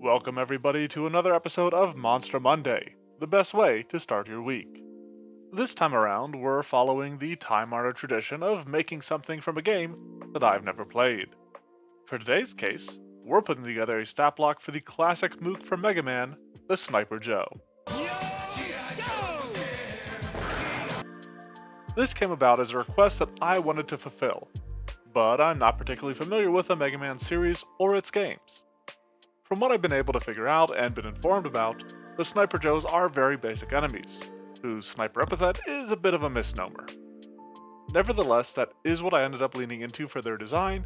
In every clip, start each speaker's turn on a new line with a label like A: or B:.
A: Welcome everybody to another episode of Monster Monday, the best way to start your week. This time around, we're following the time-honored tradition of making something from a game that I've never played. For today's case, we're putting together a stat block for the classic mook from Megaman, the Sniper Joe. This came about as a request that I wanted to fulfill, but I'm not particularly familiar with the Mega Man series or its games. From what I've been able to figure out and been informed about, the Sniper Joes are very basic enemies, whose sniper epithet is a bit of a misnomer. Nevertheless, that is what I ended up leaning into for their design,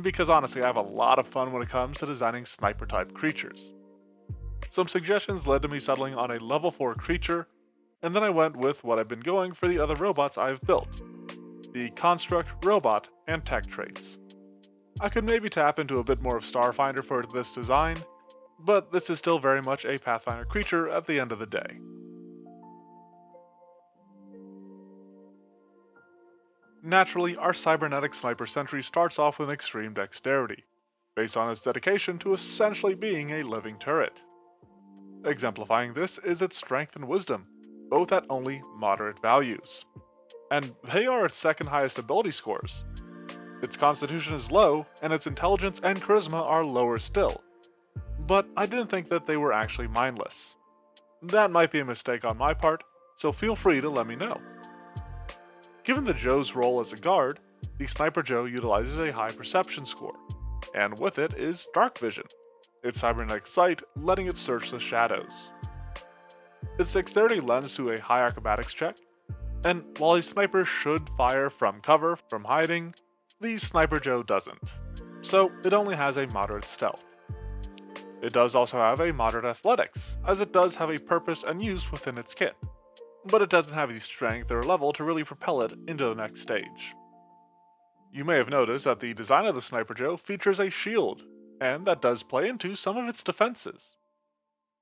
A: because honestly I have a lot of fun when it comes to designing sniper type creatures. Some suggestions led to me settling on a level 4 creature, and then I went with what I've been going for the other robots I've built, the construct, robot, and tech traits. I could maybe tap into a bit more of Starfinder for this design, but this is still very much a Pathfinder creature at the end of the day. Naturally, our cybernetic sniper sentry starts off with extreme dexterity, based on its dedication to essentially being a living turret. Exemplifying this is its strength and wisdom, both at only moderate values. And they are its second highest ability scores. Its constitution is low, and its intelligence and charisma are lower still. But I didn't think that they were actually mindless. That might be a mistake on my part, so feel free to let me know. Given the Joe's role as a guard, the Sniper Joe utilizes a high perception score, and with it is dark vision, its cybernetic sight letting it search the shadows. Its dexterity lends to a high acrobatics check, and while a sniper should fire from cover from hiding, the Sniper Joe doesn't, so it only has a moderate stealth. It does also have a moderate athletics, as it does have a purpose and use within its kit, but it doesn't have the strength or level to really propel it into the next stage. You may have noticed that the design of the Sniper Joe features a shield, and that does play into some of its defenses.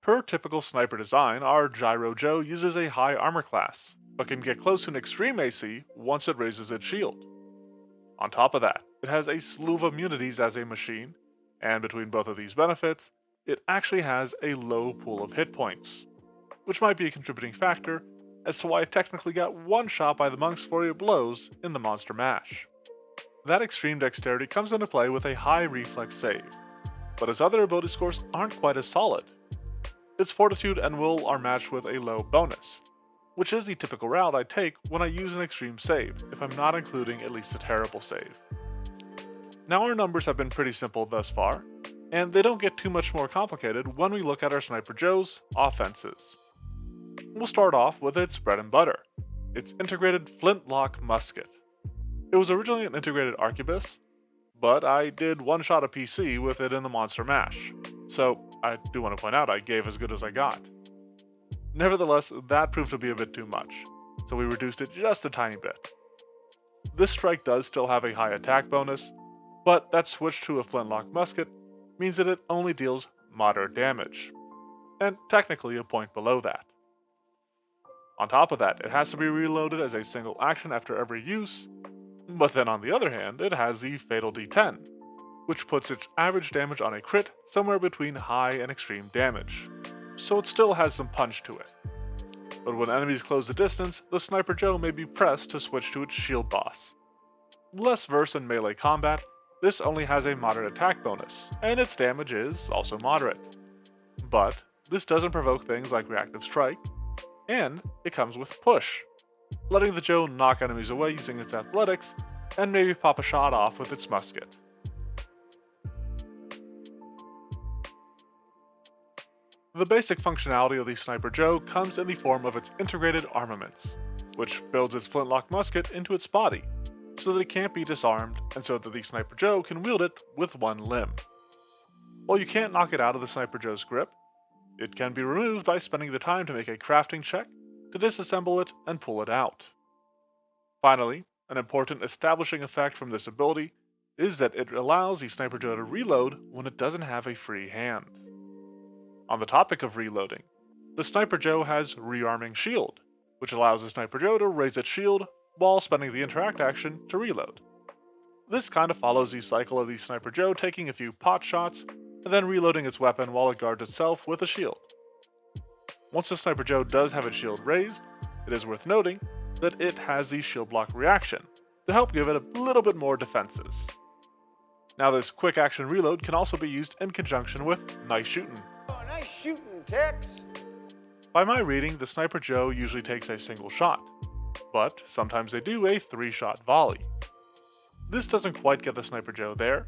A: Per typical sniper design, our Gyro Joe uses a high armor class, but can get close to an extreme AC once it raises its shield. On top of that, it has a slew of immunities as a machine, and between both of these benefits, it actually has a low pool of hit points, which might be a contributing factor as to why it technically got one shot by the monk's flurry of blows in the Monster Mash. That extreme dexterity comes into play with a high reflex save, but its other ability scores aren't quite as solid. Its fortitude and will are matched with a low bonus, which is the typical route I take when I use an extreme save, if I'm not including at least a terrible save. Now our numbers have been pretty simple thus far, and they don't get too much more complicated when we look at our Sniper Joe's offenses. We'll start off with its bread and butter, its integrated flintlock musket. It was originally an integrated arquebus, but I did one-shot a PC with it in the Monster Mash, so I do want to point out I gave as good as I got. Nevertheless, that proved to be a bit too much, so we reduced it just a tiny bit. This strike does still have a high attack bonus, but that switch to a flintlock musket means that it only deals moderate damage, and technically a point below that. On top of that, it has to be reloaded as a single action after every use, but then on the other hand, it has the Fatal D10, which puts its average damage on a crit somewhere between high and extreme damage, so it still has some punch to it. But when enemies close the distance, the Sniper Joe may be pressed to switch to its shield boss. Less versed in melee combat, this only has a moderate attack bonus, and its damage is also moderate. But this doesn't provoke things like reactive strike, and it comes with push, letting the Joe knock enemies away using its athletics, and maybe pop a shot off with its musket. The basic functionality of the Sniper Joe comes in the form of its integrated armaments, which builds its flintlock musket into its body, so that it can't be disarmed and so that the Sniper Joe can wield it with one limb. While you can't knock it out of the Sniper Joe's grip, it can be removed by spending the time to make a crafting check to disassemble it and pull it out. Finally, an important establishing effect from this ability is that it allows the Sniper Joe to reload when it doesn't have a free hand. On the topic of reloading, the Sniper Joe has Rearming Shield, which allows the Sniper Joe to raise its shield while spending the interact action to reload. This kind of follows the cycle of the Sniper Joe taking a few pot shots and then reloading its weapon while it guards itself with a shield. Once the Sniper Joe does have its shield raised, it is worth noting that it has the shield block reaction to help give it a little bit more defenses. Now this quick action reload can also be used in conjunction with nice shooting.
B: Oh, nice shooting, Tex!
A: By my reading, the Sniper Joe usually takes a single shot, but sometimes they do a 3-shot volley. This doesn't quite get the Sniper Joe there,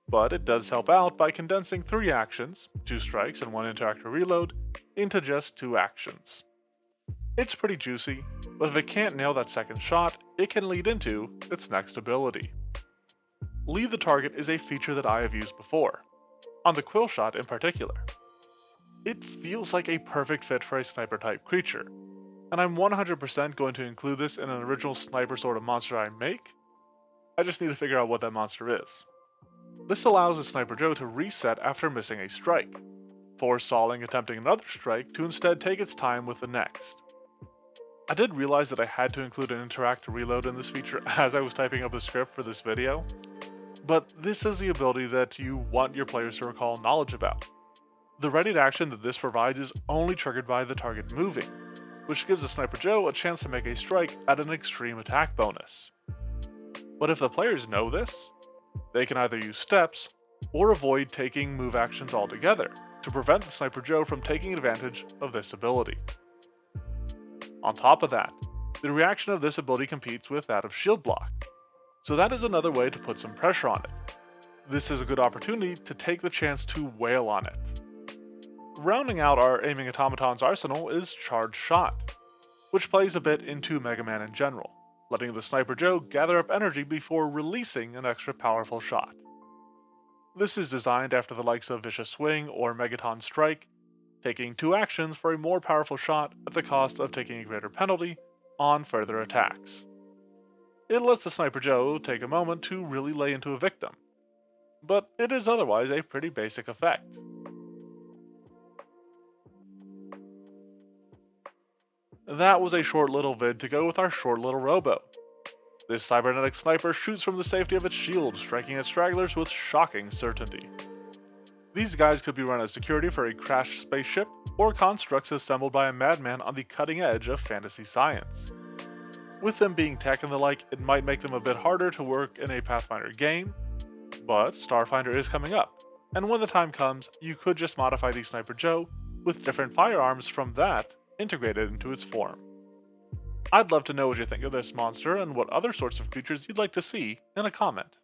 A: but it does help out by condensing 3 actions, 2 strikes and 1 interactor reload, into just 2 actions. It's pretty juicy, but if it can't nail that second shot, it can lead into its next ability. Lead the target is a feature that I have used before, on the Quill Shot in particular. It feels like a perfect fit for a sniper type creature, and I'm 100% going to include this in an original sniper sort of monster I make. I just need to figure out what that monster is. This allows the Sniper Joe to reset after missing a strike, forestalling attempting another strike to instead take its time with the next. I did realize that I had to include an interactive reload in this feature as I was typing up the script for this video, but this is the ability that you want your players to recall knowledge about. The readied action that this provides is only triggered by the target moving, which gives the Sniper Joe a chance to make a strike at an extreme attack bonus. But if the players know this, they can either use steps or avoid taking move actions altogether to prevent the Sniper Joe from taking advantage of this ability. On top of that, the reaction of this ability competes with that of shield block, so that is another way to put some pressure on it. This is a good opportunity to take the chance to wail on it. Rounding out our aiming automaton's arsenal is Charged Shot, which plays a bit into Megaman in general, letting the Sniper Joe gather up energy before releasing an extra powerful shot. This is designed after the likes of Vicious Swing or Megaton Strike, taking 2 actions for a more powerful shot at the cost of taking a greater penalty on further attacks. It lets the Sniper Joe take a moment to really lay into a victim, but it is otherwise a pretty basic effect. That was a short little vid to go with our short little robo. This cybernetic sniper shoots from the safety of its shield, striking at stragglers with shocking certainty. These guys could be run as security for a crashed spaceship, or constructs assembled by a madman on the cutting edge of fantasy science. With them being tech and the like, it might make them a bit harder to work in a Pathfinder game, but Starfinder is coming up, and when the time comes, you could just modify the Sniper Joe with different firearms from that integrated into its form. I'd love to know what you think of this monster and what other sorts of creatures you'd like to see in a comment.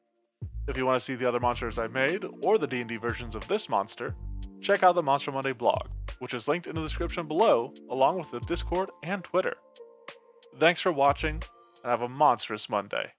A: If you want to see the other monsters I've made, or the D&D versions of this monster, check out the Monster Monday blog, which is linked in the description below, along with the Discord and Twitter. Thanks for watching, and have a monstrous Monday.